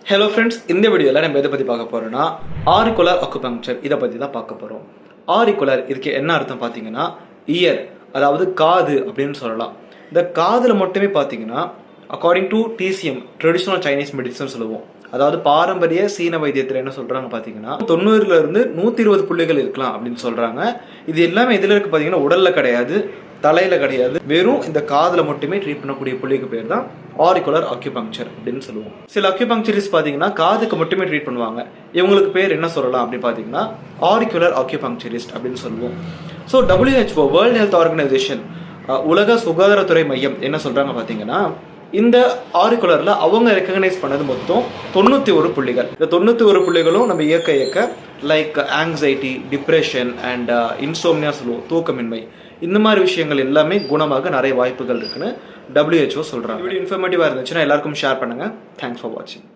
Hello friends, இந்த வீடியோவில் நம்ம எதை பற்றி பார்க்க போகிறோம்னா ஆரிகுலர் அக்குபங்க்சர். இதை பற்றி தான் பார்க்க போகிறோம். ஆரிகுலர் இதுக்கு என்ன அர்த்தம் பார்த்தீங்கன்னா இயர், அதாவது காது அப்படின்னு சொல்லலாம். இந்த காதில் மட்டுமே பார்த்தீங்கன்னா according to DCM traditional Chinese medicine சொல்லுவோம். அதாவது பாரம்பரிய சீன வைத்தியத்தில் என்ன சொல்கிறாங்க பார்த்தீங்கன்னா 90லேருந்து 120 புள்ளிகள் இருக்கலாம் அப்படின்னு சொல்கிறாங்க. இது எல்லாமே இதில் இருக்குது பார்த்தீங்கன்னா உடலில் கிடையாது, தலையில் கிடையாது, வெறும் இந்த காதில் மட்டுமே ட்ரீட் பண்ணக்கூடிய புள்ளிக்கு பேர் தான் ஆரிகுலர் அக்யூபங்க்சர் அப்படின்னு சொல்லுவோம். சில அக்யூபங்க்சரிஸ்ட் பார்த்தீங்கன்னா காதுக்கு மட்டுமே ட்ரீட் பண்ணுவாங்க. இவங்களுக்கு பேர் என்ன சொல்லலாம் அப்படின்னு பார்த்தீங்கன்னா ஆரிகுலர் அக்யூபங்க்சரிஸ்ட் அப்படின்னு சொல்லுவோம். So WHO world health organisation உலக சுகாதாரத்துறை மையம் என்ன சொல்கிறாங்க பார்த்தீங்கன்னா இந்த ஆரிகுலரில் அவங்க ரெக்கக்னைஸ் பண்ணது மொத்தம் 91 புள்ளிகள். இந்த 91 புள்ளிகளும் நம்ம இயக்க like anxiety, depression and insomnia சொல்லுவோம், தூக்கமின்மை, இந்த மாதிரி விஷயங்கள் எல்லாமே குணமாக நிறைய வாய்ப்புகள் இருக்குன்னு WHO சொல்கிறாங்க. வீடியோ இன்ஃபர்மேட்டிவாக இருந்துச்சுன்னா எல்லாருக்கும் ஷேர் பண்ணுங்கள். தேங்க்ஸ் ஃபார் வாட்சிங்.